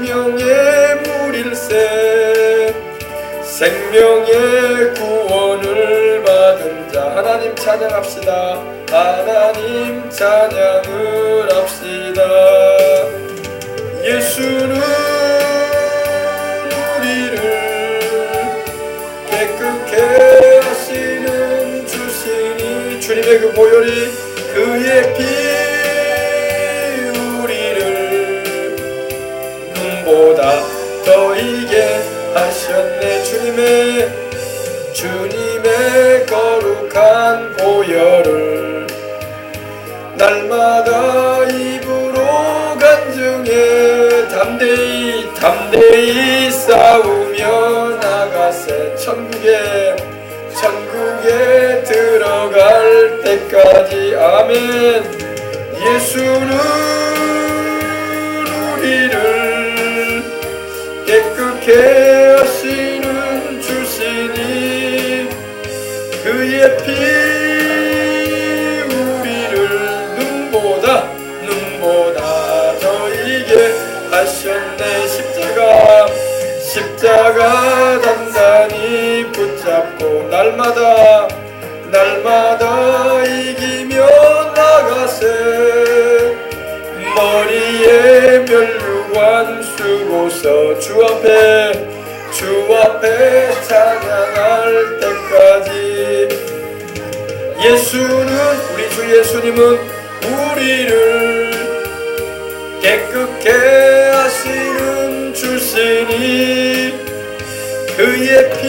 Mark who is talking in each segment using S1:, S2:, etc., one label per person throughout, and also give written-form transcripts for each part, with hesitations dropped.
S1: 생명의 물일세. 생명의 구원을 받은 자 하나님 찬양합시다. 하나님 찬양을 합시다. 예수는 우리를 깨끗게 하시는 주시니 주님의 그 보혈이 그의 피 우리를 눈보다 더 이게 하셨네. 주님의 거룩한 보혈을 날마다 입으로 간증해 담대히 싸우며 나가세. 천국에 들어갈 때까지. 아멘. 예수는 우리를 깨끗게 하시는 주시니 그의 피 우리를 눈보다 더 이게 하셨네. 십자가 단단히 붙잡고 날마다 이기며 나가세. 머리에 면류관 쓰고서 주 앞에 찬양할 때까지. 우리 주 예수님은 우리를 깨끗게 하시는 주시니 그의 피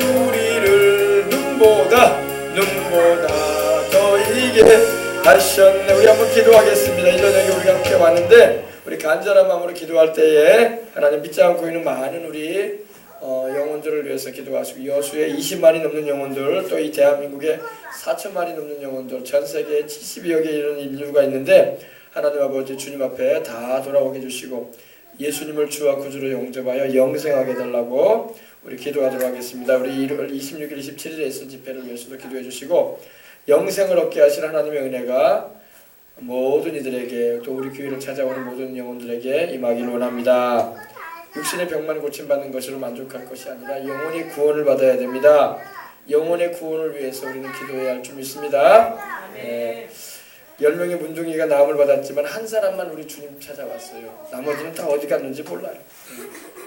S1: 우리를 눈보다 더 이게 하셨네. 우리 한번 기도하겠습니다. 이 저녁에 우리가 함께 왔는데 우리 간절한 마음으로 기도할 때에 하나님 믿지 않고 있는 많은 우리 영혼들을 위해서 기도하시고 여수에 20만이 넘는 영혼들, 또 이 대한민국에 4천만이 넘는 영혼들, 전 세계에 70여 개 이런 인류가 있는데 하나님 아버지 주님 앞에 다 돌아오게 해주시고 예수님을 주와 구주로 영접하여 영생하게 해달라고 우리 기도하도록 하겠습니다. 우리 1월 26일, 27일에 있을 집회를 위해서도 기도해 주시고 영생을 얻게 하신 하나님의 은혜가 모든 이들에게 또 우리 교회를 찾아오는 모든 영혼들에게 임하기를 원합니다. 육신의 병만 고침받는 것으로 만족할 것이 아니라 영혼이 구원을 받아야 됩니다. 영혼의 구원을 위해서 우리는 기도해야 할 줄 믿습니다. 10명의 문둥이가 나음을 받았지만 한 사람만 우리 주님 찾아왔어요. 나머지는 다 어디 갔는지 몰라요.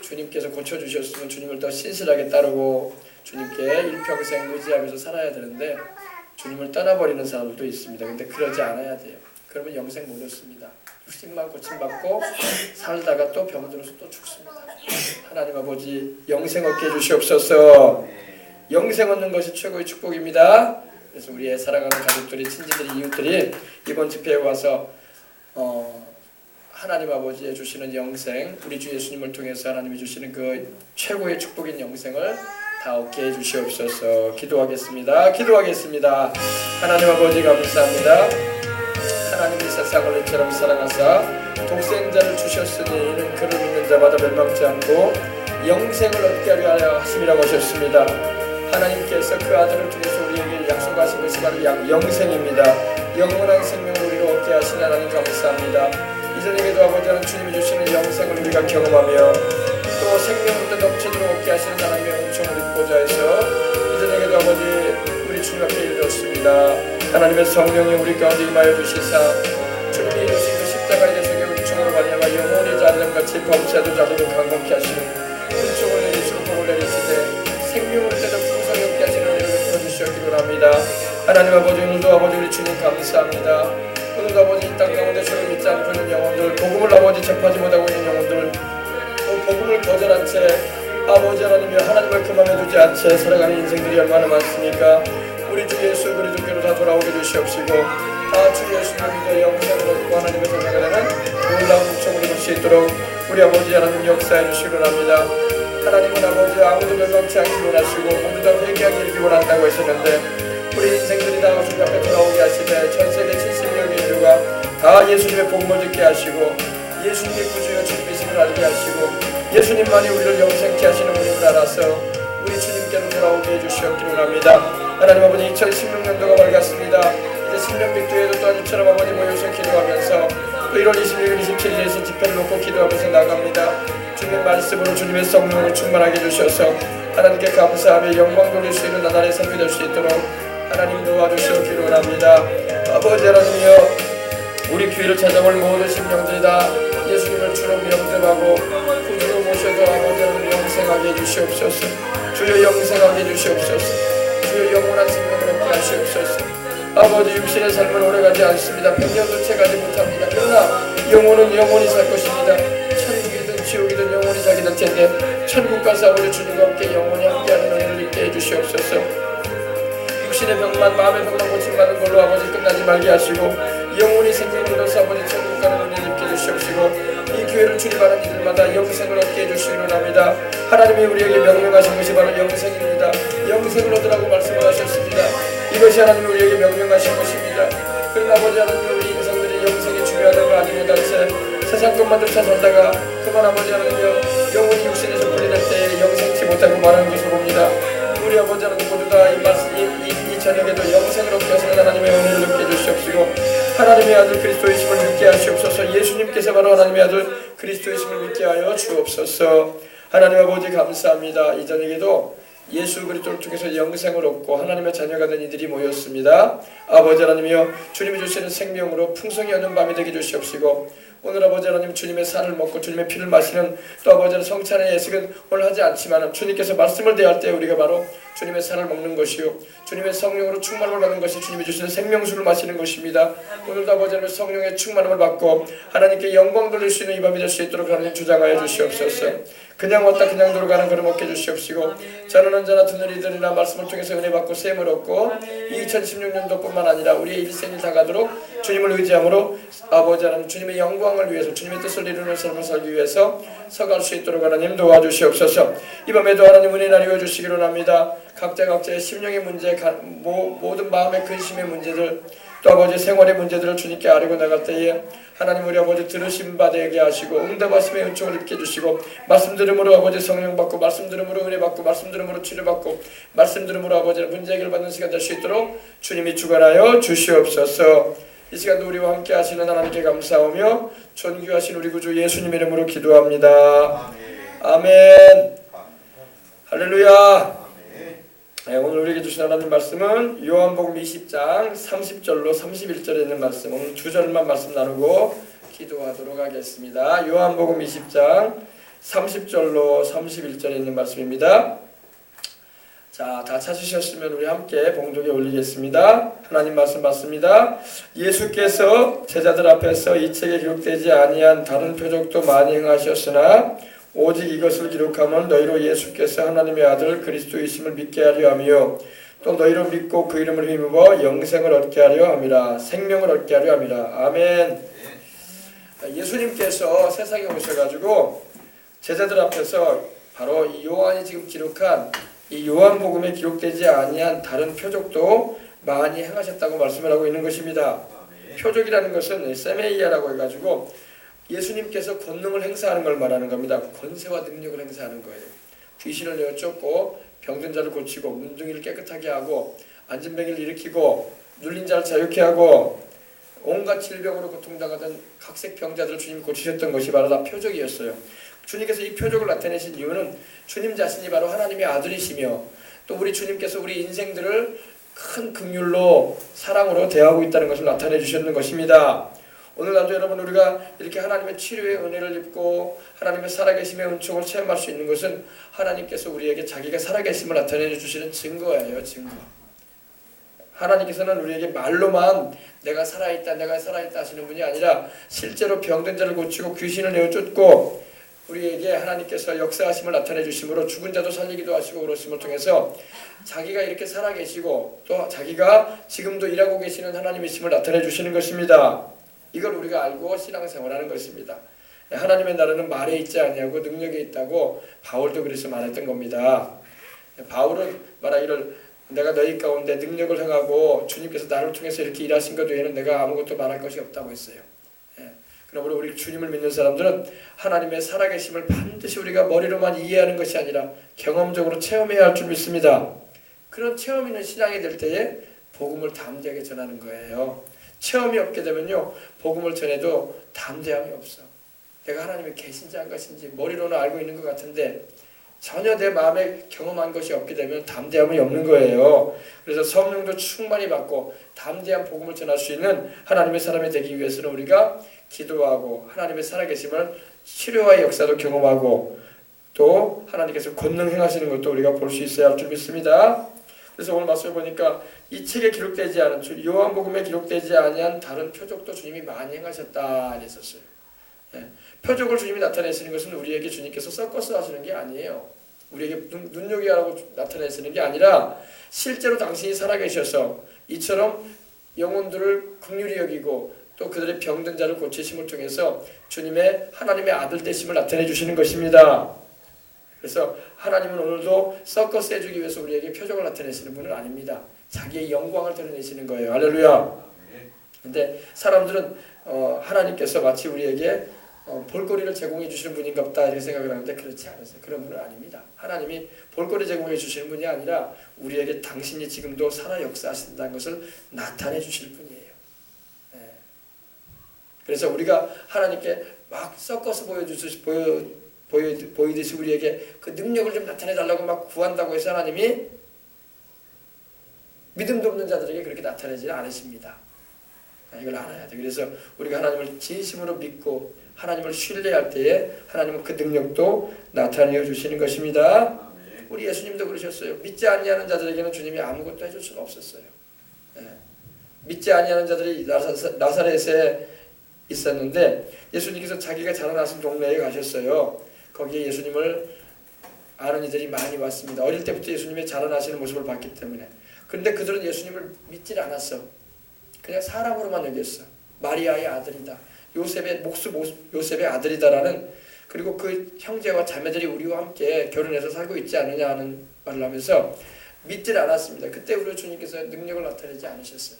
S1: 주님께서 고쳐주셨으면 주님을 더 신실하게 따르고 주님께 일평생 의지하면서 살아야 되는데 주님을 떠나버리는 사람들도 있습니다. 근데 그러지 않아야 돼요. 그러면 영생 못 얻습니다. 육신만 고침받고 살다가 또 병 들어서 또 죽습니다. 하나님 아버지 영생 얻게 해주시옵소서. 영생 얻는 것이 최고의 축복입니다. 그래서 우리의 사랑하는 가족들이, 친지들이, 이웃들이 이번 집회에 와서 하나님 아버지의 주시는 영생, 우리 주 예수님을 통해서 하나님이 주시는 그 최고의 축복인 영생을 다 얻게 해주시옵소서. 기도하겠습니다. 하나님 아버지 감사합니다. 하나님이 세상을 이처럼 사랑하사 독생자를 주셨으니 이는 그를 믿는 자마다 멸망치 않고 영생을 얻게 하려 하심이라고 하셨습니다. 하나님께서 그 아들을 통해서 우리에게 약속하신 것이 바로 영생입니다. 영원한 생명을 우리로 얻게 하신 하나님 감사합니다. 이전에도 아버지는 주님이 주시는 영생을 우리가 경험하며 또 생명부터 넘치도록 얻게 하시는 하나님의 은총을 입고자 해서 이전에도 아버지 우리 주님 앞에 이르렀습니다. 하나님의 성령이 우리 가운데 임하여 주시사 주님이 이루신 그 십자가의 대속의 은총으로 말미암아 영혼의 자들같이 범죄하던 자들을 강건케 하시는 은총을 내리시고 복을 내리시되 생명을 때도 풍성히 얻게 하시는 은혜를 베풀어 주시옵기를 합니다. 하나님 아버지 오늘도 아버지 우리 주님 감사합니다. 오늘도 아버지 이 땅 가운데 주를 믿지 않고 있는 영혼들, 복음을 아버지 접하지 못하고 있는 영혼들, 또 복음을 거절한 채 아버지 하나님이 하나님을 그만해 두지 않은 채 살아가는 인생들이 얼마나 많습니까? 우리 주 예수 그리스도께로 다 돌아오게 주시옵시고 다 주 예수를 믿어 영생을 얻고 하나님의 세상에 되는 놀라운 은총을 입을 수 있도록 우리 아버지 하나님 역사해 주시기를 합니다. 하나님은 아버지 아무도 멸망치 않기를 원하시고 모두 다 회개하기를 원한다고 하셨는데 우리 인생들이 다 주님 앞에 돌아오게 하시되 전세계 70여 개 인류가 다 예수님의 복음을 듣게 하시고 예수님의 구주여 주님이심을 알게 하시고 예수님만이 우리를 영생케 하시는 분임을 알아서 우리 주님께로 돌아오게 해주시옵기를 합니다. 하나님 아버지 2016년도가 밝았습니다. 이제 신년빛교회도 또한 이처럼 아버지 모여서 기도하면서 또 1월 26일 27일에서 집회를 놓고 기도하면서 나갑니다. 주님의 말씀으로 주님의 성령으로 충만하게 해주셔서 하나님께 감사하며 영광 돌릴 수 있는 나날의 삶이 될 수 있도록 하나님 도와주시옵기를 원합니다. 아버지 하나님이여, 우리 교회를 찾아올 모든 심령들이 다 예수님을 주로 영접하고 구주로 모셔도 아버지 하나님 영생하게 해주시옵소서. 주여 영생하게 해주시옵소서. 주여 영원한 생명을 얻게 하시옵소서. 아버지, 육신의 삶은 오래가지 않습니다. 100년도 채 가지 못합니다. 그러나 영혼은 영원히 살 것입니다. 천국이든 지옥이든 영원히 살게 될 텐데 천국 가서 아버지 주님과 함께 영원히 함께하는 은혜를 입게 해주시옵소서. 육신의 병만 마음의 병만 고침받는 걸로 아버지 끝나지 말게 하시고 영원히 생명을 얻어서 아버지 천국 가는 은혜를 입게 해주시옵시고 이 교회를 출입하는 이들마다 영생을 얻게 해주시기로 합니다. 하나님이 우리에게 명령하신 것이 바로 영생입니다. 영생을 얻으라고 말씀을 하셨습니다. 이것이 하나님이 우리에게 명령하신 것입니다. 그러나 아버지 하나님, 우리 인생들이 영생이 중요하다는 걸 알지 못할 때 세상 것만 쫓아 살다가 그만 아버지 하나님이여 영혼이 육신에서 분리될 때에 영생치 못하고 말하는 것을 봅니다. 우리 아버지 하나님 모두 다 이 저녁에도 영생을 얻게 하시는 하나님의 은혜를 느끼게 해주시옵시고 하나님의 아들 그리스도이심을 믿게 하시옵소서. 예수님께서 바로 하나님의 아들 그리스도이심을 믿게 하여 주옵소서. 하나님 아버지 감사합니다. 이 저녁에도 예수 그리스도를 통해서 영생을 얻고 하나님의 자녀가 된 이들이 모였습니다. 아버지 하나님이여, 주님이 주시는 생명으로 풍성히 얻는 밤이 되게 주시옵시고 오늘 아버지 하나님 주님의 살을 먹고 주님의 피를 마시는 또 아버지 하나님 성찬의 예식은 오늘 하지 않지만 주님께서 말씀을 대할 때 우리가 바로 주님의 살을 먹는 것이요 주님의 성령으로 충만을 받는 것이 주님이 주시는 생명수를 마시는 것입니다. 오늘도 아버지 하나님 성령의 충만함을 받고 하나님께 영광 돌릴 수 있는 이 밤이 될 수 있도록 하나님 주장하여 주시옵소서. 그냥 왔다 그냥 돌아가는 걸음 없게 해주시옵시고 저는 언제나 듣는 이들이나 말씀을 통해서 은혜 받고 셈을 얻고 2016년도뿐만 아니라 우리의 일생이 다가도록 주님을 의지함으로 아버지 하나님 주님의 영광을 위해서 주님의 뜻을 이루는 삶을 살기 위해서 서갈 수 있도록 하나님 도와주시옵소서. 이 밤에도 하나님 은혜 나누어 주시기로 합니다. 각자의 심령의 문제, 모든 마음의 근심의 문제들 또 아버지 생활의 문제들을 주님께 아뢰고 나갈 때에 하나님 우리 아버지 들으심 받게 하시고 응답하심의 은총을 입게 해주시고 말씀 들음으로 아버지 성령 받고 말씀 들음으로 은혜 받고 말씀 들음으로 치료 받고 말씀 들음으로 아버지 문제 해결 받는 시간 될 수 있도록 주님이 주관하여 주시옵소서. 이 시간도 우리와 함께 하시는 하나님께 감사하며 존귀하신 우리 구주 예수님 이름으로 기도합니다. 아멘. 할렐루야. 네, 오늘 우리에게 주신 하나님 말씀은 요한복음 20장 30절로 31절에 있는 말씀, 오늘 두 절만 말씀 나누고 기도하도록 하겠습니다. 요한복음 20장 30절로 31절에 있는 말씀입니다. 자, 다 찾으셨으면 우리 함께 봉독에 올리겠습니다. 하나님 말씀 받습니다. 예수께서 제자들 앞에서 이 책에 기록되지 아니한 다른 표적도 많이 행하셨으나 오직 이것을 기록하면 너희로 예수께서 하나님의 아들 그리스도이심을 믿게 하려 하며 또 너희로 믿고 그 이름을 힘입어 영생을 얻게 하려 함이라. 생명을 얻게 하려 함이라. 아멘. 예수님께서 세상에 오셔가지고 제자들 앞에서 바로 이 요한이 지금 기록한 이 요한복음에 기록되지 아니한 다른 표적도 많이 행하셨다고 말씀을 하고 있는 것입니다. 표적이라는 것은 세메이아라고 해가지고 예수님께서 권능을 행사하는 걸 말하는 겁니다. 권세와 능력을 행사하는 거예요. 귀신을 내어 쫓고 병든 자를 고치고 문둥이를 깨끗하게 하고 안진뱅이를 일으키고 눌린 자를 자유케 하고 온갖 질병으로 고통당하던 각색 병자들을 주님이 고치셨던 것이 바로 다 표적이었어요. 주님께서 이 표적을 나타내신 이유는 주님 자신이 바로 하나님의 아들이시며 또 우리 주님께서 우리 인생들을 큰 긍휼로 사랑으로 대하고 있다는 것을 나타내 주셨는 것입니다. 오늘날도 여러분 우리가 이렇게 하나님의 치료의 은혜를 입고 하나님의 살아계심의 은총을 체험할 수 있는 것은 하나님께서 우리에게 자기가 살아계심을 나타내 주시는 증거예요. 증거. 하나님께서는 우리에게 말로만 내가 살아있다 하시는 분이 아니라 실제로 병든 자를 고치고 귀신을 내어 쫓고 우리에게 하나님께서 역사하심을 나타내 주심으로 죽은 자도 살리기도 하시고 그러심을 통해서 자기가 이렇게 살아계시고 또 자기가 지금도 일하고 계시는 하나님이심을 나타내 주시는 것입니다. 이걸 우리가 알고 신앙생활하는 것입니다. 하나님의 나라는 말에 있지 아니하고 능력에 있다고 바울도 그래서 말했던 겁니다. 바울은 말하기를 내가 너희 가운데 능력을 행하고 주님께서 나를 통해서 이렇게 일하신 것 외에는 내가 아무것도 말할 것이 없다고 했어요. 그러므로 우리 주님을 믿는 사람들은 하나님의 살아계심을 반드시 우리가 머리로만 이해하는 것이 아니라 경험적으로 체험해야 할 줄 믿습니다. 그런 체험 있는 신앙이 될 때에 복음을 담대하게 전하는 거예요. 체험이 없게 되면요, 복음을 전해도 담대함이 없어. 내가 하나님이 계신지 안 계신지 머리로는 알고 있는 것 같은데 전혀 내 마음에 경험한 것이 없게 되면 담대함이 없는 거예요. 그래서 성령도 충만히 받고 담대한 복음을 전할 수 있는 하나님의 사람이 되기 위해서는 우리가 기도하고 하나님의 살아계심을 치료와의 역사도 경험하고 또 하나님께서 권능 행하시는 것도 우리가 볼 수 있어야 할 줄 믿습니다. 그래서 오늘 말씀을 보니까 이 책에 기록되지 않은 요한복음에 기록되지 아니한 다른 표적도 주님이 많이 행하셨다 이랬었어요. 표적을 주님이 나타내시는 것은 우리에게 주님께서 섞어서 하시는 게 아니에요. 우리에게 눈여겨라고 나타내시는 게 아니라 실제로 당신이 살아계셔서 이처럼 영혼들을 긍휼히 여기고 또 그들의 병든 자를 고치심을 통해서 주님의 하나님의 아들 되심을 나타내 주시는 것입니다. 그래서 하나님은 오늘도 섞어서 해주기 위해서 우리에게 표적을 나타내시는 분은 아닙니다. 자기의 영광을 드러내시는 거예요. 할렐루야. 근데 사람들은 하나님께서 마치 우리에게 볼거리를 제공해 주시는 분인가 보다 이렇게 생각을 하는데 그렇지 않으세요. 그런 분은 아닙니다. 하나님이 볼거리 제공해 주시는 분이 아니라 우리에게 당신이 지금도 살아 역사하신다는 것을 나타내 주실 분이에요. 그래서 우리가 하나님께 막 섞어서 보이듯이 우리에게 그 능력을 좀 나타내 달라고 막 구한다고 해서 하나님이 믿음도 없는 자들에게 그렇게 나타내지는 않으십니다. 이걸 알아야 돼. 그래서 우리가 하나님을 진심으로 믿고 하나님을 신뢰할 때에 하나님은 그 능력도 나타내어 주시는 것입니다. 우리 예수님도 그러셨어요. 믿지 아니하는 자들에게는 주님이 아무것도 해줄 수가 없었어요. 믿지 아니하는 자들이 나사렛에 있었는데 예수님께서 자기가 자라나신 동네에 가셨어요. 거기에 예수님을 아는 이들이 많이 왔습니다. 어릴 때부터 예수님의 자라나시는 모습을 봤기 때문에. 그런데 그들은 예수님을 믿질 않았어. 그냥 사람으로만 여겼어. 마리아의 아들이다. 요셉의 아들이다라는, 그리고 그 형제와 자매들이 우리와 함께 결혼해서 살고 있지 않느냐 하는 말을 하면서 믿질 않았습니다. 그때 우리 주님께서 능력을 나타내지 않으셨어요.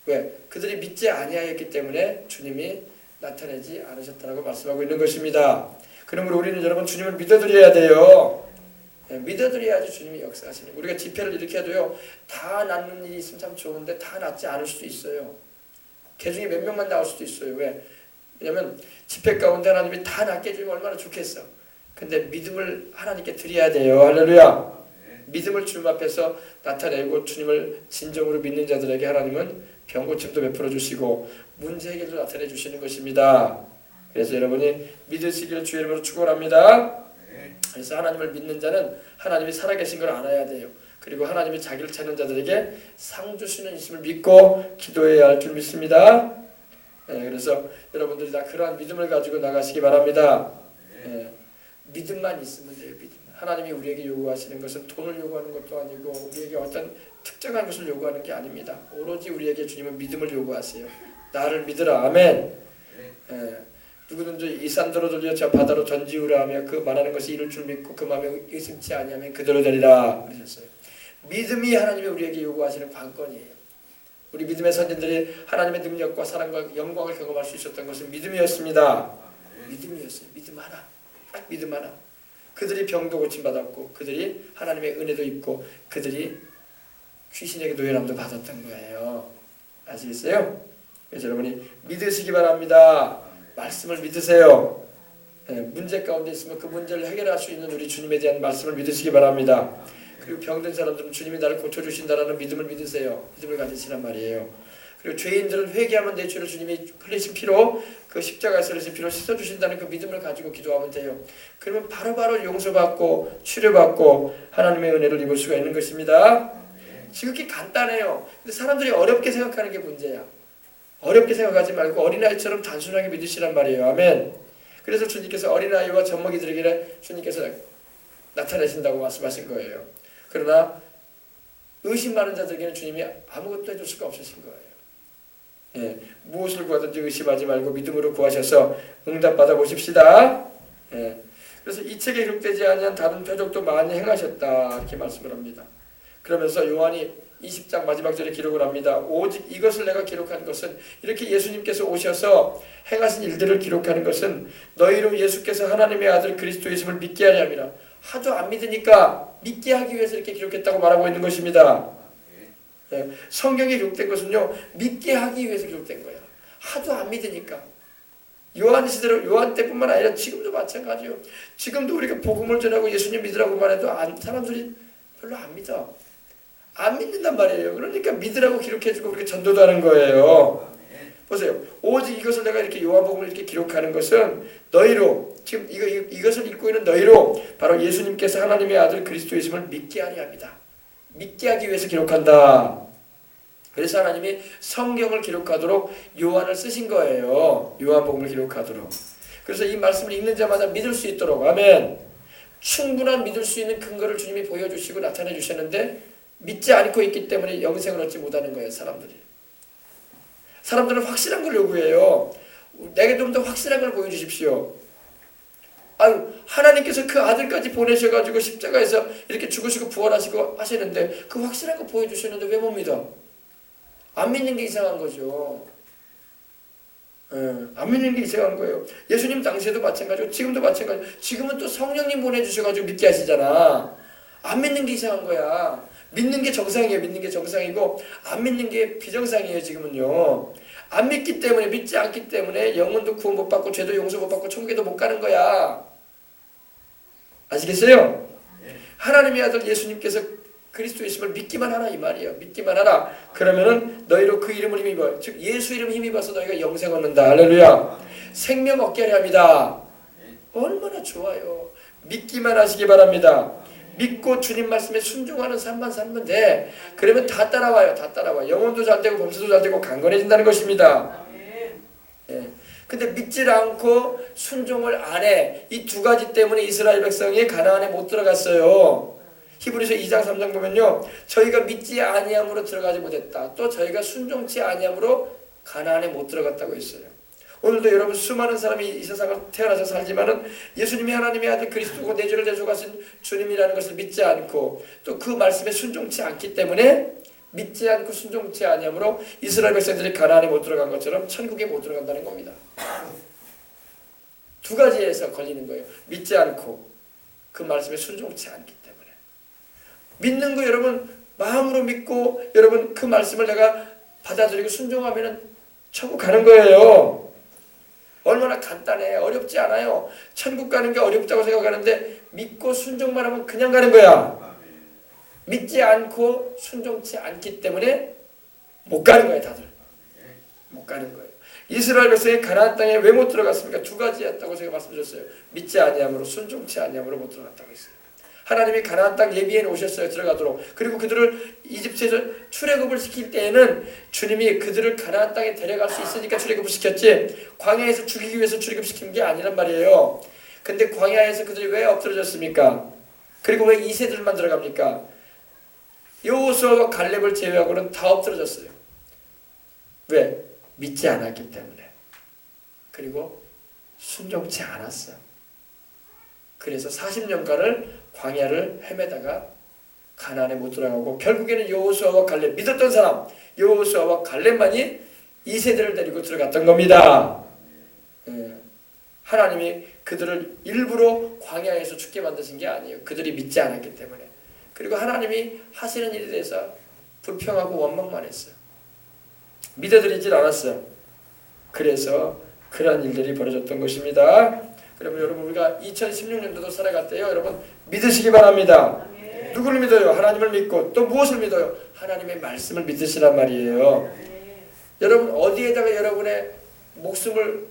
S1: 왜? 그들이 믿지 아니하였기 때문에 주님이 나타내지 않으셨다라고 말씀하고 있는 것입니다. 그러므로 우리는 여러분 주님을 믿어드려야 돼요. 믿어드려야지 주님이 역사하시는. 우리가 집회를 이렇게 해도요, 다 낫는 일이 있으면 참 좋은데 다 낫지 않을 수도 있어요. 개 중에 몇 명만 나올 수도 있어요. 왜? 왜냐면 집회 가운데 하나님이 다 낫게 해주면 얼마나 좋겠어. 근데 믿음을 하나님께 드려야 돼요. 할렐루야. 믿음을 주님 앞에서 나타내고 주님을 진정으로 믿는 자들에게 하나님은 병고침도 베풀어 주시고 문제 해결도 나타내 주시는 것입니다. 그래서 여러분이 믿으시기를 주의 이름으로 축원합니다. 그래서 하나님을 믿는 자는 하나님이 살아계신 걸 알아야 돼요. 그리고 하나님이 자기를 찾는 자들에게 상 주시는 이심을 믿고 기도해야 할 줄 믿습니다. 그래서 여러분들이 다 그러한 믿음을 가지고 나가시기 바랍니다. 믿음만 있으면 돼요. 믿음. 하나님이 우리에게 요구하시는 것은 돈을 요구하는 것도 아니고 우리에게 어떤 특정한 것을 요구하는 게 아닙니다. 오로지 우리에게 주님은 믿음을 요구하세요. 나를 믿으라. 아멘. 누구든지 이 산더러 돌려 저 바다로 던지우라 하며 그 말하는 것이 이룰 줄 믿고 그 마음에 의심치 아니하면 그대로 되리라 그러셨어요. 믿음이 하나님이 우리에게 요구하시는 관건이에요. 우리 믿음의 선진들이 하나님의 능력과 사랑과 영광을 경험할 수 있었던 것은 믿음이었습니다. 믿음이었어요. 믿음 하나. 딱 믿음 하나. 그들이 병도 고침받았고 그들이 하나님의 은혜도 입고 그들이 귀신에게 노예람도 받았던 거예요. 아시겠어요? 그래서 여러분이 믿으시기 바랍니다. 말씀을 믿으세요. 문제 가운데 있으면 그 문제를 해결할 수 있는 우리 주님에 대한 말씀을 믿으시기 바랍니다. 그리고 병든 사람들은 주님이 나를 고쳐주신다라는 믿음을 믿으세요. 믿음을 가지시란 말이에요. 그리고 죄인들은 회개하면 내 죄를 주님이 흘리신 피로, 그 십자가에서 흘리신 피로 씻어주신다는 그 믿음을 가지고 기도하면 돼요. 그러면 바로바로 용서받고 치료받고 하나님의 은혜를 입을 수가 있는 것입니다. 지극히 간단해요. 근데 사람들이 어렵게 생각하는 게 문제야. 어렵게 생각하지 말고 어린아이처럼 단순하게 믿으시란 말이에요. 아멘. 그래서 주님께서 어린아이와 젖먹이들에게 주님께서 나타내신다고 말씀하신 거예요. 그러나 의심 많은 자들에게는 주님이 아무것도 해줄 수가 없으신 거예요. 무엇을 구하든지 의심하지 말고 믿음으로 구하셔서 응답받아 보십시다. 그래서 이 책에 기록되지 아니한 다른 표적도 많이 행하셨다 이렇게 말씀을 합니다. 그러면서 요한이 20장 마지막 절에 기록을 합니다. 오직 이것을 내가 기록한 것은, 이렇게 예수님께서 오셔서 행하신 일들을 기록하는 것은 너희로 예수께서 하나님의 아들 그리스도이심을 믿게 하려 함이라. 하도 안 믿으니까 믿게 하기 위해서 이렇게 기록했다고 말하고 있는 것입니다. 성경에 기록된 것은요, 믿게 하기 위해서 기록된 거야. 하도 안 믿으니까. 요한 시대로, 요한 때뿐만 아니라 지금도 마찬가지요. 지금도 우리가 복음을 전하고 예수님 믿으라고 말해도 사람들이 별로 안 믿어. 안 믿는단 말이에요. 그러니까 믿으라고 기록해주고 그렇게 전도도 하는 거예요. 보세요. 오직 이것을 내가 이렇게 요한복음을 이렇게 기록하는 것은 너희로, 지금 이것을 읽고 있는 너희로 바로 예수님께서 하나님의 아들 그리스도이심을 믿게 하려 합니다. 믿게 하기 위해서 기록한다. 그래서 하나님이 성경을 기록하도록 요한을 쓰신 거예요. 요한복음을 기록하도록. 그래서 이 말씀을 읽는 자마다 믿을 수 있도록, 아멘. 충분한 믿을 수 있는 근거를 주님이 보여주시고 나타내 주셨는데 믿지 않고 있기 때문에 영생을 얻지 못하는 거예요. 사람들은 확실한 걸 요구해요. 내게 좀 더 확실한 걸 보여주십시오. 아유, 하나님께서 그 아들까지 보내셔가지고 십자가에서 이렇게 죽으시고 부활하시고 하시는데 그 확실한 거 보여주셨는데 왜 못 믿어? 안 믿는 게 이상한 거죠. 안 믿는 게 이상한 거예요. 예수님 당시에도 마찬가지고 지금도 마찬가지고, 지금은 또 성령님 보내주셔가지고 믿게 하시잖아. 안 믿는 게 이상한 거야. 믿는 게 정상이에요. 믿는 게 정상이고 안 믿는 게 비정상이에요. 지금은요. 안 믿기 때문에, 믿지 않기 때문에 영혼도 구원 못 받고 죄도 용서 못 받고 천국에도 못 가는 거야. 아시겠어요? 하나님의 아들 예수님께서 그리스도이심을 믿기만 하라 이 말이에요. 믿기만 하라. 그러면은 너희로 그 이름을 힘입어, 즉 예수 이름 힘입어서 너희가 영생 얻는다. 할렐루야. 생명 얻게 하려 합니다. 얼마나 좋아요. 믿기만 하시기 바랍니다. 믿고 주님 말씀에 순종하는 삶만 살면 돼. 그러면 다 따라와요. 다 따라와. 영혼도 잘 되고 범사도 잘 되고 강건해진다는 것입니다. 예. 근데 믿질 않고 순종을 안 해. 이 두 가지 때문에 이스라엘 백성이 가나안에 못 들어갔어요. 히브리서 2장 3장 보면요, 저희가 믿지 아니함으로 들어가지 못했다. 또 저희가 순종치 아니함으로 가나안에 못 들어갔다고 했어요. 오늘도 여러분 수많은 사람이 이 세상을 태어나서 살지만은 예수님이 하나님의 아들 그리스도고 내 죄를 대속하신 주님이라는 것을 믿지 않고 또 그 말씀에 순종치 않기 때문에, 믿지 않고 순종치 아니함으로 이스라엘 백성들이 가나안에 못 들어간 것처럼 천국에 못 들어간다는 겁니다. 두 가지에서 걸리는 거예요. 믿지 않고 그 말씀에 순종치 않기 때문에. 믿는 거 여러분 마음으로 믿고 여러분 그 말씀을 내가 받아들이고 순종하면은 천국 가는 거예요. 얼마나 간단해. 어렵지 않아요. 천국 가는 게 어렵다고 생각하는데 믿고 순종만 하면 그냥 가는 거야. 믿지 않고 순종치 않기 때문에 못 가는 거예요. 다들 못 가는 거예요. 이스라엘 백성이 가나안 땅에 왜 못 들어갔습니까? 두 가지였다고 제가 말씀드렸어요. 믿지 아니함으로, 순종치 아니함으로 못 들어갔다고 했어요. 하나님이 가나안 땅 예비해 놓으셨어요. 들어가도록. 그리고 그들을 이집트에서 출애굽을 시킬 때에는 주님이 그들을 가나안 땅에 데려갈 수 있으니까 출애굽을 시켰지, 광야에서 죽이기 위해서 출애굽시킨 게 아니란 말이에요. 근데 광야에서 그들이 왜 엎드러졌습니까? 그리고 왜 2세들만 들어갑니까? 여호수아와 갈렙을 제외하고는 다 엎드러졌어요. 왜? 믿지 않았기 때문에. 그리고 순종치 않았어. 그래서 40년간을 광야를 헤매다가 가나안에 못 들어가고 결국에는 여호수아와 갈렙, 믿었던 사람 여호수아와 갈렙만이 2세대를 데리고 들어갔던 겁니다. 하나님이 그들을 일부러 광야에서 죽게 만드신 게 아니에요. 그들이 믿지 않았기 때문에. 그리고 하나님이 하시는 일에 대해서 불평하고 원망만 했어요. 믿어드리질 않았어요. 그래서 그런 일들이 벌어졌던 것입니다. 그러면 여러분 우리가 2016년도도 살아갈 때요, 여러분 믿으시기 바랍니다. 누구를 믿어요? 하나님을 믿고 또 무엇을 믿어요? 하나님의 말씀을 믿으시란 말이에요. 여러분 어디에다가 여러분의 목숨을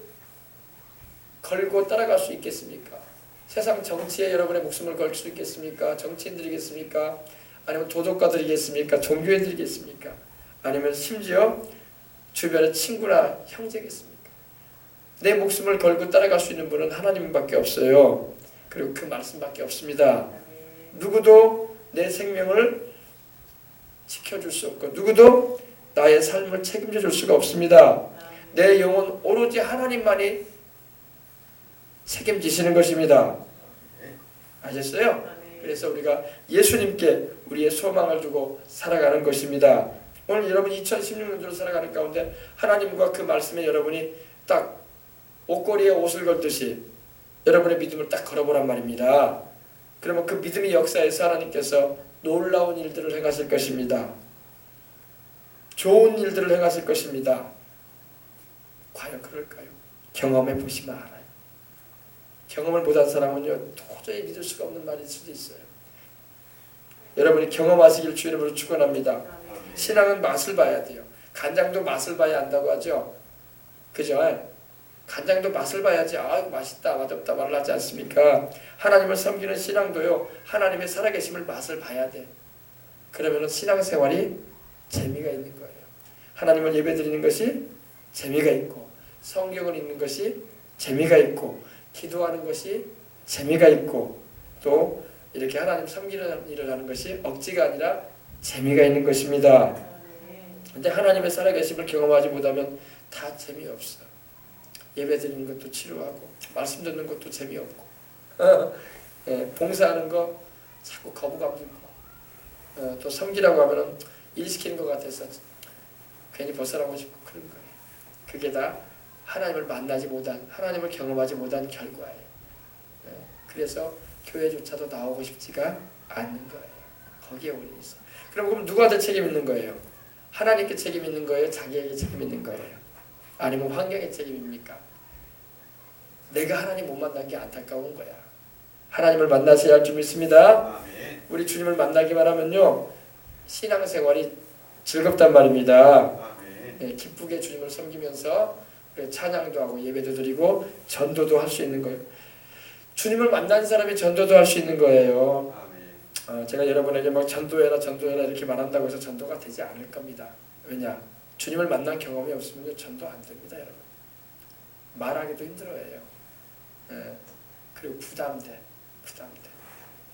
S1: 걸고 따라갈 수 있겠습니까? 세상 정치에 여러분의 목숨을 걸 수 있겠습니까? 정치인들이겠습니까? 아니면 도덕가들이겠습니까? 종교인들이겠습니까? 아니면 심지어 주변의 친구나 형제겠습니까? 내 목숨을 걸고 따라갈 수 있는 분은 하나님밖에 없어요. 그리고 그 말씀밖에 없습니다. 누구도 내 생명을 지켜줄 수 없고 누구도 나의 삶을 책임져 줄 수가 없습니다. 내 영혼 오로지 하나님만이 책임지시는 것입니다. 아셨어요? 그래서 우리가 예수님께 우리의 소망을 두고 살아가는 것입니다. 오늘 여러분 2016년도로 살아가는 가운데 하나님과 그 말씀에 여러분이 딱 옷걸이에 옷을 걸듯이 여러분의 믿음을 딱 걸어보란 말입니다. 그러면 그 믿음의 역사에서 하나님께서 놀라운 일들을 행하실 것입니다. 좋은 일들을 행하실 것입니다. 과연 그럴까요? 경험해 보시면 알아요. 경험을 못한 사람은요 도저히 믿을 수가 없는 말일 수도 있어요. 여러분이 경험하시길 주 이름으로 축원합니다. 신앙은 맛을 봐야 돼요. 간장도 맛을 봐야 안다고 하죠. 그죠? 간장도 맛을 봐야지 맛있다 맛없다 말을 하지 않습니까? 하나님을 섬기는 신앙도요 하나님의 살아계심을 맛을 봐야 돼. 그러면 신앙생활이 재미가 있는 거예요. 하나님을 예배드리는 것이 재미가 있고, 성경을 읽는 것이 재미가 있고, 기도하는 것이 재미가 있고, 또 이렇게 하나님 섬기는 일을 하는 것이 억지가 아니라 재미가 있는 것입니다. 근데 하나님의 살아계심을 경험하지 못하면 다 재미없어. 예배 드리는 것도 지루하고, 말씀 듣는 것도 재미없고, 봉사하는 거 자꾸 거부감 들고, 또 섬기라고 하면은 일 시키는 것 같아서 괜히 벗어나고 싶고 그런 거예요. 그게 다 하나님을 만나지 못한, 하나님을 경험하지 못한 결과예요. 그래서 교회조차도 나오고 싶지가 않는 거예요. 거기에 원인이 있어요. 그럼 누구한테 책임 있는 거예요? 하나님께 책임 있는 거예요? 자기에게 책임 있는 거예요? 아니면 환경에 책임입니까? 내가 하나님 못 만난 게 안타까운 거야. 하나님을 만나셔야 할 줄 믿습니다. 우리 주님을 만나기만 하면요 신앙생활이 즐겁단 말입니다. 기쁘게 주님을 섬기면서 찬양도 하고 예배도 드리고 전도도 할 수 있는 거예요. 주님을 만난 사람이 전도도 할 수 있는 거예요. 제가 여러분에게 막 전도해라 이렇게 말한다고 해서 전도가 되지 않을 겁니다. 왜냐? 주님을 만난 경험이 없으면 전도 안 됩니다, 여러분. 말하기도 힘들어해요. 그리고 부담돼.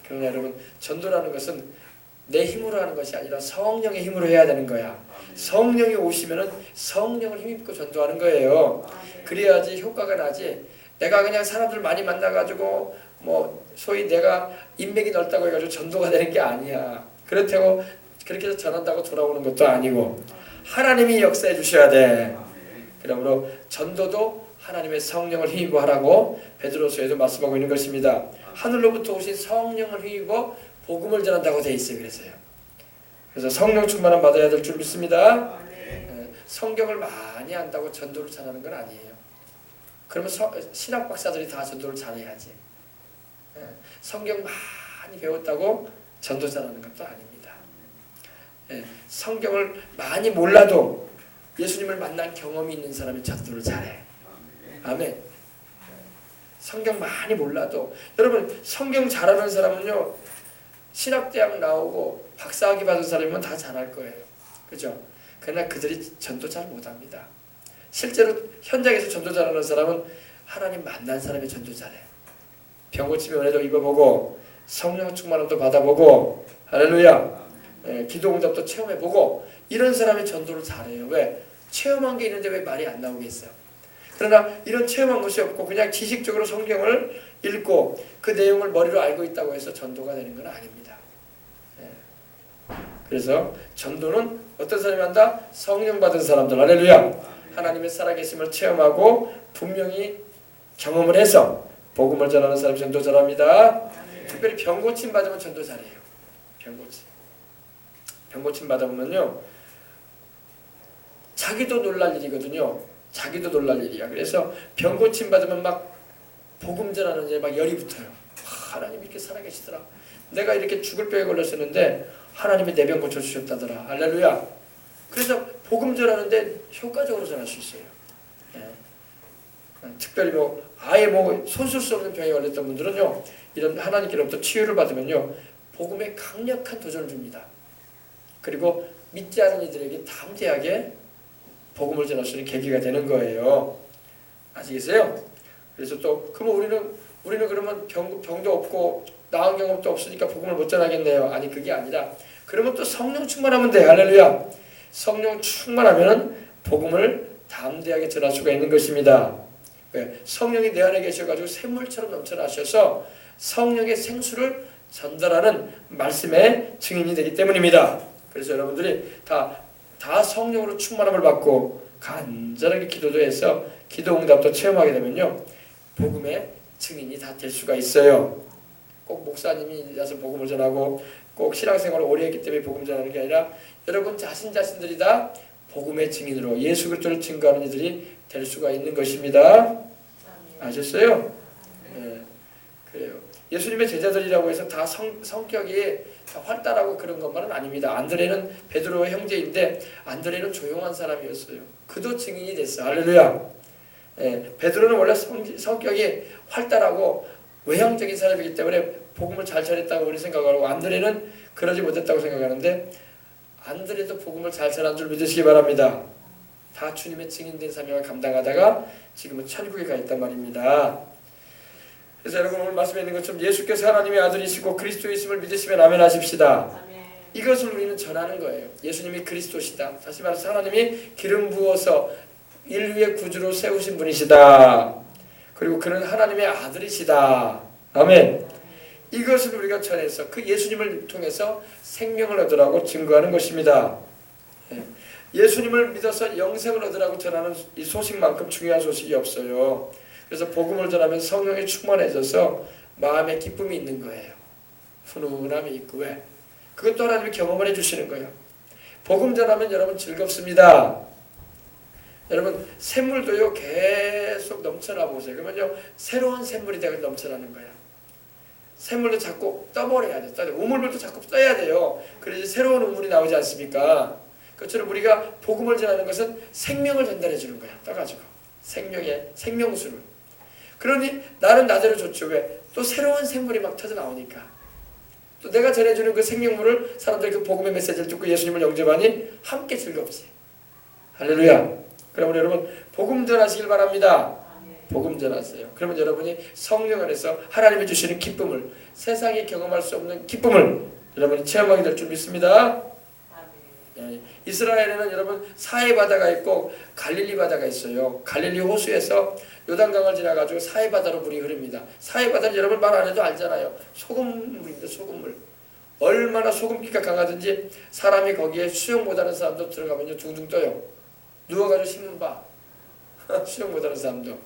S1: 그러나 여러분, 전도라는 것은 내 힘으로 하는 것이 아니라 성령의 힘으로 해야 되는 거야. 성령이 오시면은 성령을 힘입고 전도하는 거예요. 그래야지 효과가 나지. 내가 그냥 사람들 많이 만나가지고 뭐 소위 내가 인맥이 넓다고 해가지고 전도가 되는 게 아니야. 그렇다고 그렇게 해서 전한다고 돌아오는 것도 아니고 하나님이 역사해 주셔야 돼. 그러므로 전도도 하나님의 성령을 힘입어 하라고 베드로서에도 말씀하고 있는 것입니다. 하늘로부터 오신 성령을 힘입어 복음을 전한다고 돼 있어요. 그래서 성령 충만함 받아야 될 줄 믿습니다. 성경을 많이 안다고 전도를 잘하는 건 아니에요. 그러면 신학 박사들이 다 전도를 잘해야지. 성경 많이 배웠다고 전도 잘하는 것도 아닙니다. 성경을 많이 몰라도 예수님을 만난 경험이 있는 사람이 전도를 잘해. 아멘. 성경 많이 몰라도 여러분 성경 잘하는 사람은요 신학대학 나오고 박사학위 받은 사람이면 다 잘할 거예요. 그죠? 그러나 그들이 전도 잘 못합니다. 실제로 현장에서 전도 잘하는 사람은 하나님 만난 사람이 전도 잘해. 병 고침의 은혜도 입어보고 성령 충만함도 받아보고 할렐루야. 기도 응답도 체험해보고 이런 사람이 전도를 잘해요. 왜? 체험한 게 있는데 왜 말이 안 나오겠어요? 그러나 이런 체험한 것이 없고 그냥 지식적으로 성경을 읽고 그 내용을 머리로 알고 있다고 해서 전도가 되는 건 아닙니다. 그래서 전도는 어떤 사람이 한다? 성령 받은 사람들. 할렐루야. 하나님의 살아계심을 체험하고 분명히 경험을 해서 복음을 전하는 사람이 전도 잘합니다. 특별히 병 고침 받으면 전도 잘해요. 병 고침 받아보면요 자기도 놀랄 일이거든요. 자기도 놀랄 일이야. 그래서 병 고침 받으면 막 복음 전하는 데 막 열이 붙어요. 하나님 이렇게 살아계시더라. 내가 이렇게 죽을 병에 걸렸었는데 하나님이 내 병 고쳐주셨다더라. 할렐루야. 그래서 복음 전하는데 효과적으로 전할 수 있어요. 특별히 아예 손쓸 수 없는 병에 걸렸던 분들은요 이런 하나님께로부터 치유를 받으면요 복음에 강력한 도전을 줍니다. 그리고 믿지 않은 이들에게 담대하게 복음을 전할 수 있는 계기가 되는 거예요. 아시겠어요? 그래서 또 그러면 우리는 그러면 병도 없고 나은 경험도 없으니까 복음을 못 전하겠네요. 아니 그게 아니라 그러면 또 성령 충만하면 돼. 할렐루야. 성령 충만하면 복음을 담대하게 전할 수가 있는 것입니다. 왜? 성령이 내 안에 계셔가지고 샘물처럼 넘쳐나셔서 성령의 생수를 전달하는 말씀의 증인이 되기 때문입니다. 그래서 여러분들이 다 성령으로 충만함을 받고 간절하게 기도도 해서 기도 응답도 체험하게 되면요 복음의 증인이 다 될 수가 있어요. 꼭 목사님이 와서 복음을 전하고 꼭 신앙생활을 오래 했기 때문에 복음 전하는 게 아니라 여러분 자신들이 다 복음의 증인으로 예수 그리스도를 증거하는 이들이 될 수가 있는 것입니다. 아셨어요? 네, 그래요. 예수님의 제자들이라고 해서 다 성격이 다 활달하고 그런 것만은 아닙니다. 안드레는 베드로의 형제인데 안드레는 조용한 사람이었어요. 그도 증인이 됐어. 할렐루야. 예, 베드로는 원래 성격이 활달하고 외향적인 사람이기 때문에 복음을 잘 전했다고 우리 생각하고 안드레는 그러지 못했다고 생각하는데 안드레도 복음을 잘 전한 줄 믿으시기 바랍니다. 다 주님의 증인된 사명을 감당하다가 지금은 천국에 가 있단 말입니다. 그래서 여러분 오늘 말씀에 있는 것처럼 예수께서 하나님의 아들이시고 그리스도이심을 믿으시면 아멘 하십시다. 이것을 우리는 전하는 거예요. 예수님이 그리스도시다. 다시 말해서 하나님이 기름 부어서 인류의 구주로 세우신 분이시다. 그리고 그는 하나님의 아들이시다. 아멘. 이것을 우리가 전해서 그 예수님을 통해서 생명을 얻으라고 증거하는 것입니다. 예수님을 믿어서 영생을 얻으라고 전하는 이 소식만큼 중요한 소식이 없어요. 그래서 복음을 전하면 성령이 충만해져서 마음에 기쁨이 있는 거예요. 훈훈함이 있고 왜? 그것도 하나님이 경험을 해주시는 거예요. 복음 전하면 여러분 즐겁습니다. 여러분 샘물도요 계속 넘쳐나 보세요. 그러면요 새로운 샘물이 되고 넘쳐나는 거예요. 샘물도 자꾸 떠버려야 돼요. 우물물도 자꾸 떠야 돼요. 그래야지 새로운 우물이 나오지 않습니까? 그처럼 우리가 복음을 전하는 것은 생명을 전달해 주는 거야. 떠가지고 생명의 생명수를. 그러니 나는 나대로 좋죠. 왜? 또 새로운 샘물이 막 터져 나오니까. 또 내가 전해주는 그 생명물을 사람들이 그 복음의 메시지를 듣고 예수님을 영접하니 함께 즐겁지. 할렐루야. 그러면 여러분 복음 전하시길 바랍니다. 복음 전하세요. 그러면 여러분이 성령 안에서 하나님이 주시는 기쁨을 세상이 경험할 수 없는 기쁨을 여러분이 체험하게 될 줄 믿습니다. 이스라엘에는 여러분 사해 바다가 있고 갈릴리 바다가 있어요. 갈릴리 호수에서 요단강을 지나가지고 사해 바다로 물이 흐릅니다. 사해 바다는 여러분 말 안 해도 알잖아요. 소금물입니다. 소금물. 얼마나 소금기가 강하든지 사람이 거기에 수영 못하는 사람도 들어가면요 둥둥 떠요. 누워가지고 씹는 바 수영 못하는 사람도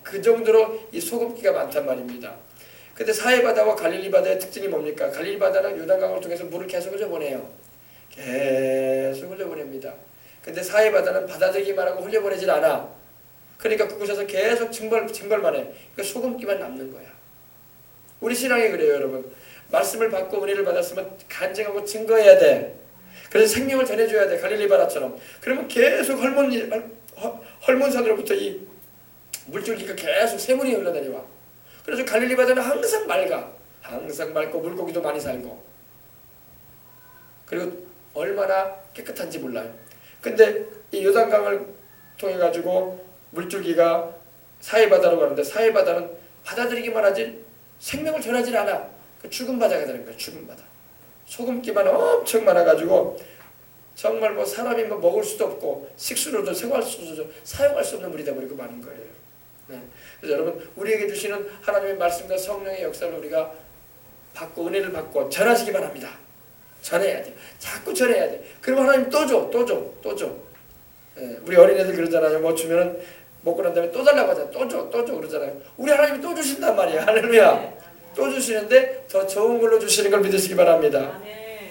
S1: 그 정도로 이 소금기가 많단 말입니다. 근데 사해 바다와 갈릴리 바다의 특징이 뭡니까? 갈릴리 바다는 요단강을 통해서 물을 계속 흘려보내요. 계속 흘려보냅니다. 근데 사해 바다는 받아들이기만 하고 흘려보내질 않아. 그러니까 그곳에서 계속 증벌만 해. 그러니까 소금기만 남는 거야. 우리 신앙이 그래요, 여러분. 말씀을 받고 은혜를 받았으면 간증하고 증거해야 돼. 그래서 생명을 전해줘야 돼, 갈릴리 바다처럼. 그러면 계속 헐몬산으로부터 이 물줄기가 계속 새물이 흘러내려와. 그래서 갈릴리 바다는 항상 맑아. 항상 맑고 물고기도 많이 살고. 그리고 얼마나 깨끗한지 몰라요. 근데 이 요단강을 통해 가지고 물줄기가 사해바다로 가는데 사해바다는 받아들이기만 하지 생명을 전하지 않아. 그 죽은 바다가 되는 거야. 죽은 바다. 소금기만 엄청 많아가지고 정말 뭐 사람이 뭐 먹을 수도 없고 식수로도 생활 수도 사용할 수 없는 물이 되어버리고 마는 거예요. 네. 그래서 여러분 우리에게 주시는 하나님의 말씀과 성령의 역사를 우리가 받고 은혜를 받고 전하시기 바랍니다. 전해야 돼. 자꾸 전해야 돼. 그러면 하나님 또 줘. 예, 우리 어린애들 그러잖아요. 뭐 주면은 먹고 난 다음에 또 달라고 하잖아요. 또 줘 그러잖아요. 우리 하나님이 또 주신단 말이야. 할렐루야. 또 주시는데 더 좋은 걸로 주시는 걸 믿으시기 바랍니다.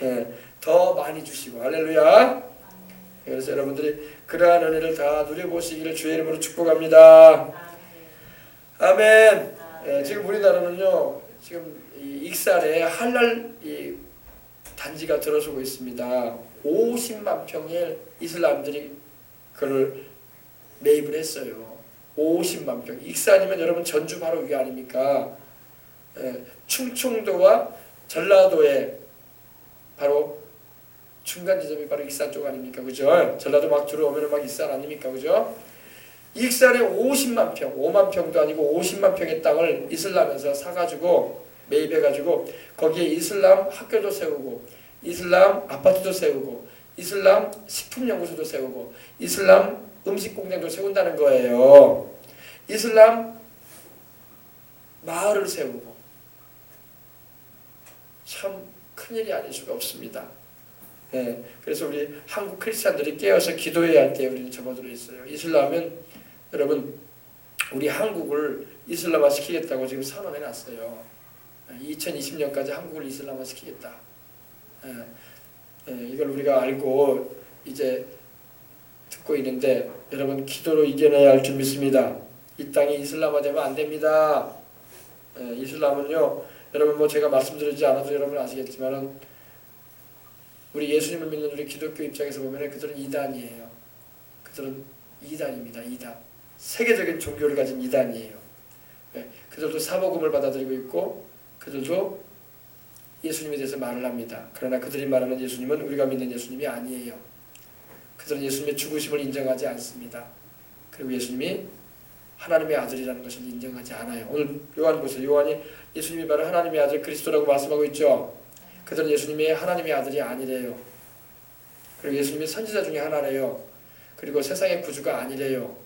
S1: 예, 더 많이 주시고 할렐루야. 그래서 여러분들이 그러한 은혜를 다 누려보시기를 주의 이름으로 축복합니다. 아멘. 예, 지금 우리나라는요. 지금 이 익산에 할랄 이 단지가 들어서고 있습니다. 50만 평의 이슬람들이 그걸 매입을 했어요. 50만 평. 익산이면 여러분 전주 바로 위 아닙니까? 예, 충청도와 전라도에 바로 중간 지점이 바로 익산 쪽 아닙니까? 그죠? 전라도 막 들어오면 막 익산 아닙니까? 그죠? 익산에 50만 평, 5만 평도 아니고 50만 평의 땅을 이슬람에서 사가지고 매입해가지고 거기에 이슬람 학교도 세우고 이슬람 아파트도 세우고 이슬람 식품연구소도 세우고 이슬람 음식공장도 세운다는 거예요. 이슬람 마을을 세우고 참 큰일이 아닐 수가 없습니다. 네, 그래서 우리 한국 크리스찬들이 깨어서 기도해야 할 때 우리는 접어들어 있어요. 이슬람은 여러분 우리 한국을 이슬람화 시키겠다고 지금 선언해 놨어요. 2020년까지 한국을 이슬람화 시키겠다. 이걸 우리가 알고 이제 죽고 있는데 여러분 기도로 이겨내야 할 줄 믿습니다. 이 땅이 이슬람화되면 안 됩니다. 이슬람은요, 여러분 뭐 제가 말씀드리지 않아도 여러분 아시겠지만은 우리 예수님을 믿는 우리 기독교 입장에서 보면 그들은 이단이에요. 그들은 이단입니다. 이단. 세계적인 종교를 가진 이단이에요. 그들도 사복음을 받아들이고 있고 그들도 예수님에 대해서 말을 합니다. 그러나 그들이 말하는 예수님은 우리가 믿는 예수님이 아니에요. 그들은 예수님의 죽으심을 인정하지 않습니다. 그리고 예수님이 하나님의 아들이라는 것을 인정하지 않아요. 오늘 요한 보세요. 요한이 예수님이 바로 하나님의 아들 그리스도라고 말씀하고 있죠. 그들은 예수님이 하나님의 아들이 아니래요. 그리고 예수님이 선지자 중에 하나래요. 그리고 세상의 구주가 아니래요.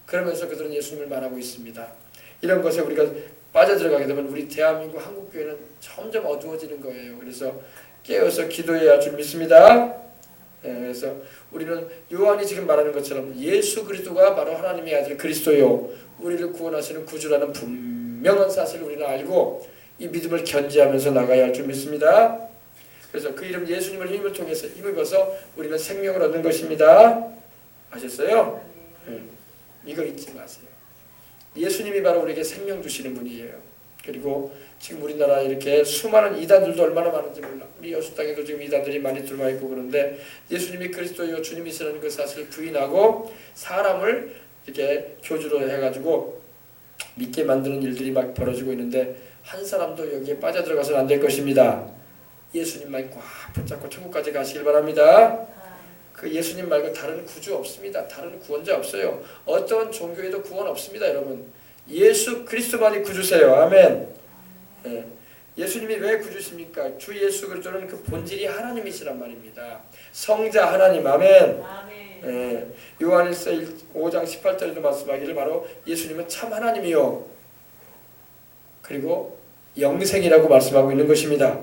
S1: 그러면서 그들은 예수님을 말하고 있습니다. 이런 것에 우리가 빠져들어가게 되면 우리 대한민국 한국교회는 점점 어두워지는 거예요. 그래서 깨어서 기도해야 할 줄 믿습니다. 그래서 우리는 요한이 지금 말하는 것처럼 예수 그리스도가 바로 하나님의 아들 그리스도요, 우리를 구원하시는 구주라는 분명한 사실을 우리는 알고 이 믿음을 견지하면서 나가야 할 줄 믿습니다. 그래서 그 이름 예수님을 힘을 통해서 힘입어서 우리는 생명을 얻는 것입니다. 아셨어요? 이거 잊지 마세요. 예수님이 바로 우리에게 생명 주시는 분이에요. 그리고 지금 우리나라에 이렇게 수많은 이단들도 얼마나 많은지 몰라. 우리 여수 땅에도 지금 이단들이 많이 들어와 있고 그런데 예수님이 그리스도요 주님이시라는 그 사실을 부인하고 사람을 이렇게 교주로 해가지고 믿게 만드는 일들이 막 벌어지고 있는데 한 사람도 여기에 빠져들어가서는 안 될 것입니다. 예수님만 꽉 붙잡고 천국까지 가시길 바랍니다. 그 예수님 말고 다른 구주 없습니다. 다른 구원자 없어요. 어떤 종교에도 구원 없습니다. 여러분 예수 그리스도만이 구주세요. 아멘. 예수님이 왜 구주십니까? 주 예수 그리스도는 그 본질이 하나님이시란 말입니다. 성자 하나님. 아멘. 요한일서 5장 18절에도 말씀하기를 바로 예수님은 참 하나님이요 그리고 영생이라고 말씀하고 있는 것입니다.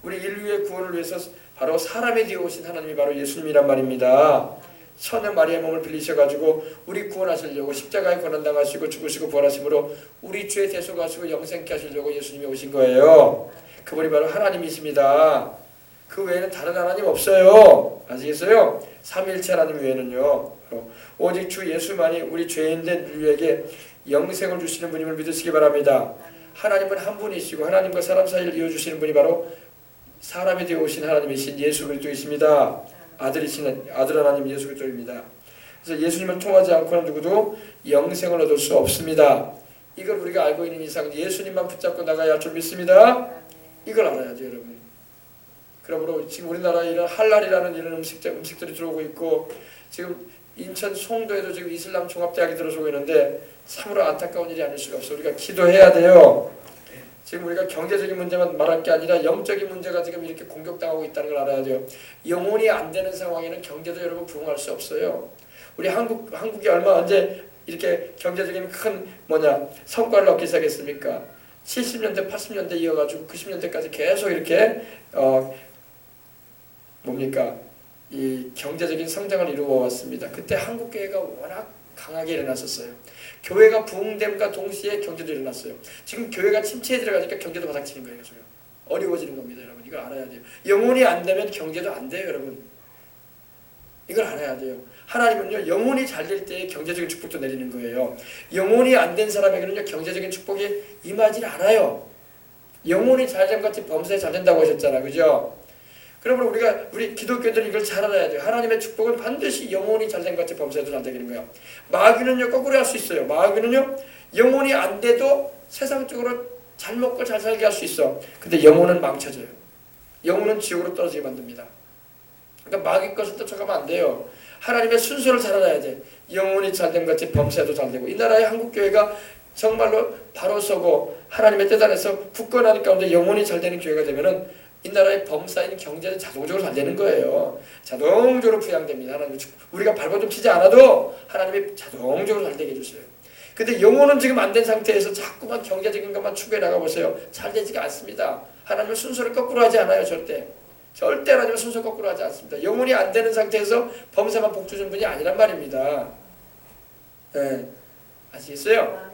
S1: 우리 인류의 구원을 위해서 바로 사람이 되어 오신 하나님이 바로 예수님이란 말입니다. 처녀 마리아의 몸을 빌리셔가지고 우리 구원하시려고 십자가에 고난당하시고 죽으시고 부활하심으로 우리 죄의 대속을 하시고 영생케 하시려고 예수님이 오신 거예요. 그분이 바로 하나님이십니다. 그 외에는 다른 하나님 없어요. 아시겠어요? 삼위일체 하나님 외에는요. 오직 주 예수만이 우리 죄인된 인류에게 영생을 주시는 분임을 믿으시기 바랍니다. 하나님은 한 분이시고 하나님과 사람 사이를 이어주시는 분이 바로 사람이 되어 오신 하나님이신 예수 그리스도이십니다. 아들 하나님 예수 그리스도입니다. 그래서 예수님을 통하지 않고는 누구도 영생을 얻을 수 없습니다. 이걸 우리가 알고 있는 이상 예수님만 붙잡고 나가야 할 줄 믿습니다. 이걸 알아야 돼요, 여러분. 그러므로 지금 우리나라에 이런 할랄이라는 이런 음식들이 들어오고 있고 지금 인천 송도에도 지금 이슬람 종합대학이 들어서고 있는데 참으로 안타까운 일이 아닐 수가 없어요. 우리가 기도해야 돼요. 지금 우리가 경제적인 문제만 말할 게 아니라 영적인 문제가 지금 이렇게 공격당하고 있다는 걸 알아야 돼요. 영혼이 안 되는 상황에는 경제도 여러분 부흥할 수 없어요. 우리 한국이 언제 이렇게 경제적인 큰 성과를 얻기 시작했습니까? 70년대, 80년대 이어가지고 90년대까지 계속 이렇게 이 경제적인 성장을 이루어 왔습니다. 그때 한국교회가 워낙 강하게 일어났었어요. 교회가 부흥됨과 동시에 경제도 일어났어요. 지금 교회가 침체에 들어가니까 경제도 바닥치는 거예요. 어려워지는 겁니다. 여러분 이걸 알아야 돼요. 영혼이 안 되면 경제도 안 돼요. 여러분 이걸 알아야 돼요. 하나님은요 영혼이 잘 될 때 경제적인 축복도 내리는 거예요. 영혼이 안 된 사람에게는요 경제적인 축복이 임하지 않아요. 영혼이 잘됨 같이 범사에 잘 된다고 하셨잖아, 그죠? 그러므로 우리 기독교들은 이걸 잘 알아야 돼요. 하나님의 축복은 반드시 영혼이 잘된 것 같이 범사에도 잘 되는 거예요. 마귀는요 거꾸로 할 수 있어요. 마귀는요 영혼이 안 돼도 세상적으로 잘 먹고 잘 살게 할 수 있어. 근데 영혼은 망쳐져요. 영혼은 지옥으로 떨어지게 만듭니다. 그러니까 마귀 것을 쫓아가면 안 돼요. 하나님의 순서를 잘 알아야 돼. 영혼이 잘된 것 같이 범사에도 잘 되고, 이 나라의 한국교회가 정말로 바로 서고 하나님의 뜻 안에서 굳건한 가운데 영혼이 잘 되는 교회가 되면은 이 나라의 범사인 경제는 자동적으로 잘 되는 거예요. 자동적으로 부양됩니다. 하나님 우리가 발버둥 치지 않아도 하나님이 자동적으로 잘 되게 해주세요. 근데 영혼은 지금 안 된 상태에서 자꾸만 경제적인 것만 추구해 나가보세요. 잘 되지가 않습니다. 하나님은 순서를 거꾸로 하지 않아요. 절대 하나님은 순서 거꾸로 하지 않습니다. 영혼이 안 되는 상태에서 범사만 복 주는 분이 아니란 말입니다. 네. 아시겠어요?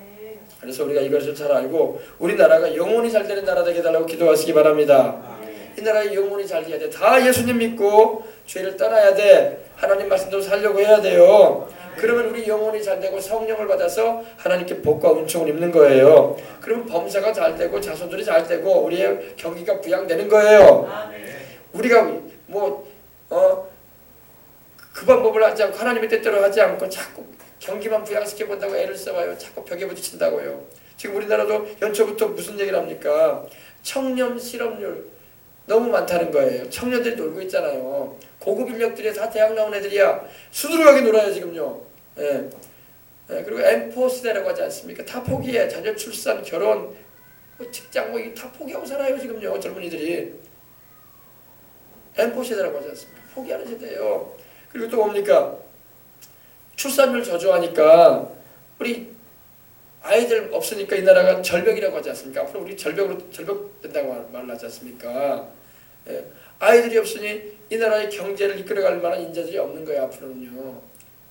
S1: 그래서 우리가 이것을 잘 알고 우리나라가 영혼이 잘 되는 나라 되게 해달라고 기도하시기 바랍니다. 이 나라의 영혼이 잘 돼야 돼. 다 예수님 믿고 죄를 떠나야 돼. 하나님 말씀대로 살려고 해야 돼요. 그러면 우리 영혼이 잘 되고 성령을 받아서 하나님께 복과 은총을 입는 거예요. 그러면 범사가 잘 되고 자손들이 잘 되고 우리의 경기가 부양되는 거예요. 우리가 그 방법을 하지 않고 하나님의 뜻대로 하지 않고 자꾸 경기만 부양시켜 본다고 애를 써봐요. 자꾸 벽에 부딪힌다고요. 지금 우리나라도 연초부터 무슨 얘기를 합니까? 청년 실업률 너무 많다는 거예요. 청년들이 놀고 있잖아요. 고급 인력들이 다 대학 나온 애들이야. 수두룩하게 놀아요 지금요. 예. 예. 그리고 M4 시대라고 하지 않습니까? 다 포기해. 자녀 출산, 결혼, 직장 다 포기하고 살아요 지금요. 젊은이들이. M4 시대라고 하지 않습니까? 포기하는 세대예요. 그리고 또 뭡니까? 출산율 저조하니까 우리 아이들 없으니까 이 나라가 절벽이라고 하지 않습니까? 앞으로 우리 절벽 된다고 말하지 않습니까? 예. 아이들이 없으니 이 나라의 경제를 이끌어갈 만한 인재들이 없는 거예요. 앞으로는요.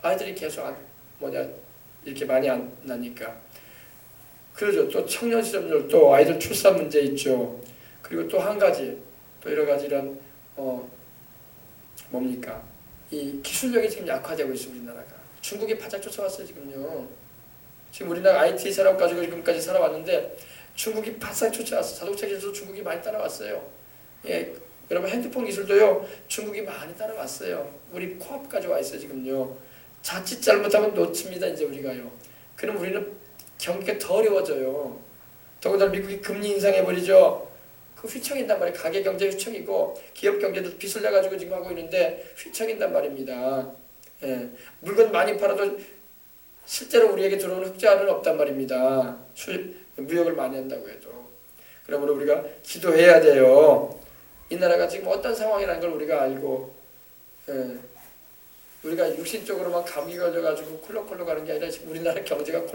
S1: 아이들이 계속 이렇게 많이 안 나니까. 그러죠. 또 청년 실업률, 또 아이들 출산 문제 있죠. 그리고 또 한 가지, 또 여러 가지 이런 뭡니까? 이 기술력이 지금 약화되고 있어 우리나라가. 중국이 바짝 쫓아왔어요 지금요. 지금 우리나라 IT 산업 가지고 지금까지 살아왔는데 중국이 바싹 쫓아왔어. 자동차 기술도 중국이 많이 따라왔어요. 예, 여러분 핸드폰 기술도요 중국이 많이 따라왔어요. 우리 코앞까지 와 있어요 지금요. 자칫 잘못하면 놓칩니다 이제 우리가요. 그럼 우리는 경기가 더 어려워져요. 더군다나 미국이 금리 인상해버리죠. 그 휘청인단 말이에요. 가계 경제 휘청이고 기업 경제도 빚을 내가지고 지금 하고 있는데 휘청인단 말입니다. 예, 물건 많이 팔아도 실제로 우리에게 들어오는 흑자는 없단 말입니다. 무역을 많이 한다고 해도. 그러므로 우리가 기도해야 돼요. 이 나라가 지금 어떤 상황이라는 걸 우리가 알고, 우리가 육신적으로만 감기 걸려가지고 콜록콜록 하는 게 아니라 지금 우리나라 경제가